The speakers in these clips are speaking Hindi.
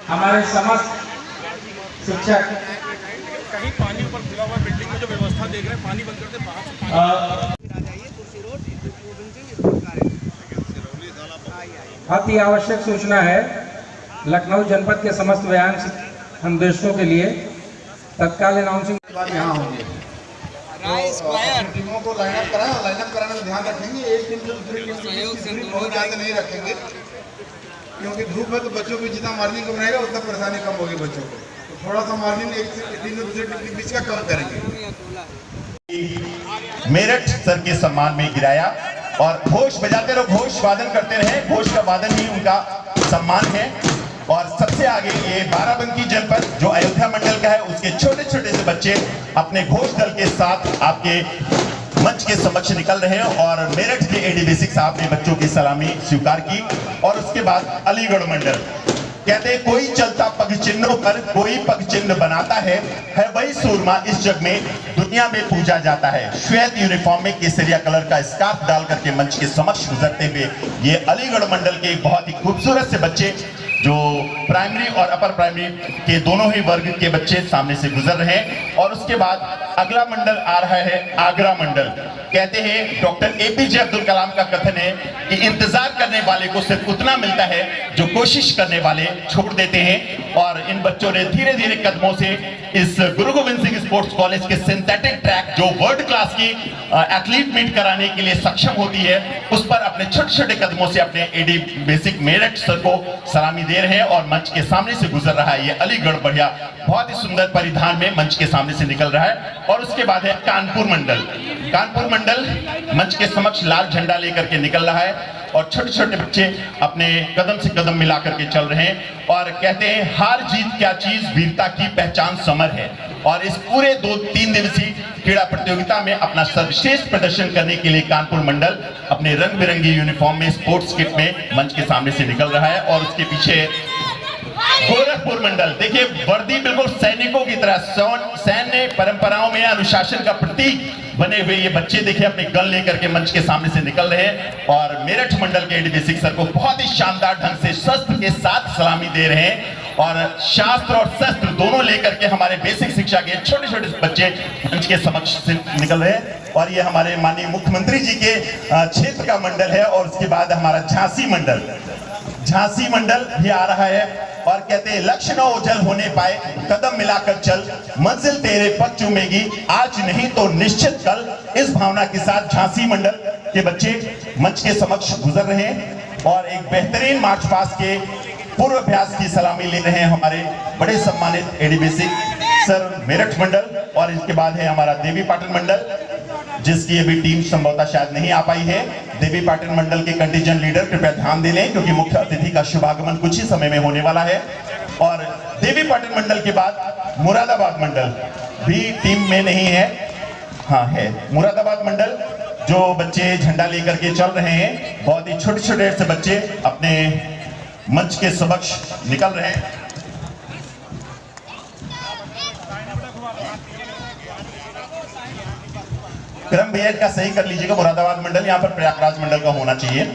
हमारे समस्त शिक्षक कहीं पानी ऊपर खुला हुआ बिल्डिंग में जो व्यवस्था देख रहे हैं, पानी बंद करते बाहर से पानी अति आवश्यक सूचना है। लखनऊ जनपद के समस्त व्यायाम अनुदेशकों के लिए तत्काल अनाउंसिंग यहाँ होंगे। टीमों को लाइन अप कराएं और लाइन अप कराने में ध्यान रखेंगे। एक टीम से दूसरी टीम की दूरी बहुत ज़्यादा नहीं रखेंगे, क्योंकि धूप है तो बच्चों को जितना मार्जिन कम रहेगा उतना परेशानी कम होगी बच्चों को। तो थोड़ा सा मार्जिन एक टीम से दूसरी टीम के बीच का कम करेंगे। मेरठ सर के सम्मान में गिराया और घोष बजाते रहो, घोष वादन करते रहे। घोष का वादन ही उनका सम्मान है। और सबसे आगे ये बाराबंकी जनपद जो अयोध्या मंडल का है, उसके छोटे छोटे से बच्चे अपने घोष दल के साथ आपके मंच के समक्ष निकल रहे हैं। और मेरठ के एडी बेसिक साहब ने बच्चों की सलामी स्वीकार की। और उसके बाद अलीगढ़ मंडल कहते हैं, कोई चलता पग चिन्हों पर कोई पग चिन्ह बनाता है वही सूरमा इस जग में दुनिया में पूजा जाता है। श्वेत यूनिफॉर्म में केसरिया कलर का स्कार्फ डाल करके मंच के समक्ष गुजरते हुए ये अलीगढ़ मंडल के बहुत ही खूबसूरत से बच्चे जो प्राइमरी और अपर प्राइमरी के दोनों ही वर्ग के बच्चे सामने से गुजर रहे हैं। और उसके बाद अगला मंडल आ रहा है आगरा मंडल। कहते हैं डॉक्टर एपीजे अब्दुल कलाम का कथन है कि इंतजार करने वाले को सिर्फ उतना मिलता है जो कोशिश करने वाले छोड़ देते हैं। और इन बच्चों ने धीरे धीरे कदमों से इस गुरु गोविंद सिंह स्पोर्ट्स कॉलेज के सिंथेटिक ट्रैक जो वर्ल्ड क्लास की एथलीट मीट कराने के लिए सक्षम होती है, उस पर अपने छोटे छोटे कदमों से अपने एडी बेसिक मेरठ सर को सलामी दे रहे हैं। और मंच के सामने से गुजर रहा है ये अलीगढ़ बढ़िया बहुत ही सुंदर परिधान में मंच के सामने से निकल रहा है। और उसके बाद है कानपुर मंडल। कानपुर मंडल मंच के समक्ष लाल झंडा लेकर के निकल रहा है और छोटे छोटे बच्चे अपने कदम से कदम मिला करके चल रहे हैं। और कहते हैं हार जीत क्या चीज, वीरता की पहचान समर है। और इस पूरे 2-3 दिवसीय क्रीड़ा प्रतियोगिता में अपना सर्वश्रेष्ठ प्रदर्शन करने के लिए कानपुर मंडल अपने रंग बिरंगी यूनिफॉर्म में स्पोर्ट्स किट में मंच के सामने से निकल रहा है। और उसके पीछे गोरखपुर मंडल, देखिए वर्दी बिल्कुल सैनिकों की तरह, सैन्य परंपराओं में अनुशासन का प्रतीक बने हुए ये बच्चे देखिए अपने गन लेकर के मंच के सामने से निकल रहे हैं। और मेरठ मंडल के एडी बेसिक सर को बहुत ही शानदार ढंग से शस्त्र के साथ सलामी दे रहे हैं। और शास्त्र और शस्त्र दोनों लेकर के हमारे बेसिक शिक्षा के छोटे छोटे बच्चे मंच के समक्ष से निकल रहे हैं। और ये हमारे माननीय मुख्यमंत्री जी के क्षेत्र का मंडल है। और उसके बाद हमारा झांसी मंडल, झांसी मंडल भी आ रहा है। और कहते हैं लक्ष्य न ओझल होने पाए, कदम मिलाकर चल, मंजिल तेरे पग चूमेगी, आज नहीं तो निश्चित कल। इस भावना के साथ झांसी मंडल के बच्चे मंच के समक्ष गुजर रहे हैं। और एक बेहतरीन मार्च पास्ट के पूर्वाभ्यास की सलामी ले रहे हैं हमारे बड़े सम्मानित एडी बेसिक सर मेरठ मंडल। और इसके बाद है हमारा देवी पाटन मंडल, जिसकी अभी टीम संभवतः शायद नहीं आ पाई है। देवी पाटन मंडल के कंटीजेंट लीडर कृपया ध्यान दे लें, क्योंकि मुख्य अतिथि का शुभागमन कुछ ही समय में होने वाला है। और देवी पाटन मंडल के बाद मुरादाबाद मंडल भी टीम में नहीं है, हाँ है मुरादाबाद मंडल, जो बच्चे झंडा लेकर के चल रहे हैं। बहुत ही छोटे छोटे से बच्चे अपने मंच के समक्ष निकल रहे हैं। क्रम भैया का सही कर लीजिएगा, मुरादाबाद मंडल यहाँ पर प्रयागराज मंडल का होना चाहिए।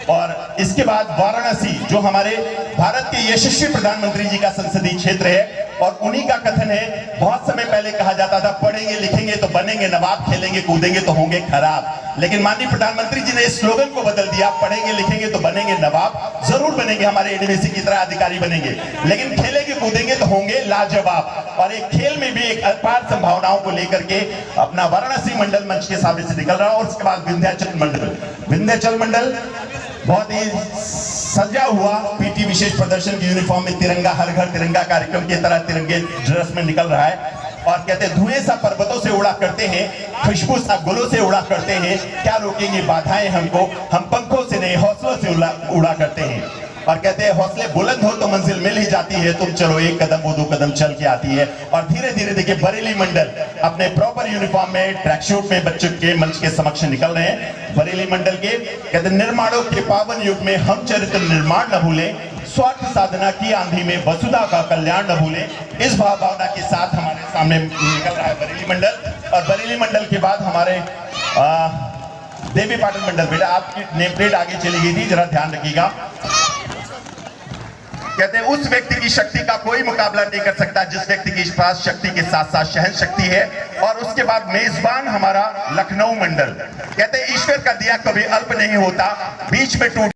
और इसके बाद वाराणसी, जो हमारे भारत के यशस्वी प्रधानमंत्री जी का संसदीय क्षेत्र है। और उन्हीं का कथन है, बहुत समय पहले कहा जाता था पढ़ेंगे लिखेंगे तो बनेंगे नवाब, खेलेंगे कूदेंगे तो होंगे खराब। लेकिन माननीय प्रधानमंत्री जी ने इस स्लोगन को बदल दिया, पढ़ेंगे लिखेंगे तो बनेंगे नवाब, जरूर बनेंगे, हमारे एडीबीसी की तरह अधिकारी बनेंगे, लेकिन खेलेंगे कूदेंगे तो होंगे लाजवाब। और एक खेल में भी एक अपार संभावनाओं को लेकर के अपना वाराणसी मंडल मंच के सामने से निकल रहा है। और उसके बाद विंध्याचल मंडल, विंध्याचल मंडल बहुत ही सजा हुआ पीटी विशेष प्रदर्शन की यूनिफॉर्म में तिरंगा, हर घर तिरंगा कार्यक्रम की तरह तिरंगे ड्रेस में निकल रहा है। और कहते हैं धुएं सा पर्वतों से उड़ा करते हैं, खुशबू सा गुलों से उड़ा करते हैं, क्या रोकेंगे बाधाएं हमको, हम पंखों से नहीं हौसलों से उड़ा करते हैं। और कहते हैं हौसले बुलंद हो तो मंजिल मिल ही जाती है, तुम चलो एक कदम वो 2 कदम चल के आती है। और धीरे धीरे देखिए बरेली मंडल अपने प्रॉपर यूनिफॉर्म में ट्रैक सूट में बच्चों के मंच के समक्ष निकल रहे हैं। बरेली मंडल के कहते हैं निर्माणों के पावन युग में हम चरित्र निर्माण न भूलें, स्वार्थ साधना की आंधी में वसुधा का कल्याण न भूलें। इस भावना के साथ हमारे सामने निकल रहा है बरेली मंडल। और बरेली मंडल के बाद हमारे देवी पाटन मंडल, बेटा आपकी नेम प्लेट आगे चली गई थी, जरा ध्यान रखिएगा। कहते हैं उस व्यक्ति की शक्ति का कोई मुकाबला नहीं कर सकता जिस व्यक्ति के पास शक्ति के साथ साथ सहन शक्ति है। और उसके बाद मेजबान हमारा लखनऊ मंडल। कहते हैं ईश्वर का दिया कभी अल्प नहीं होता, बीच में टूट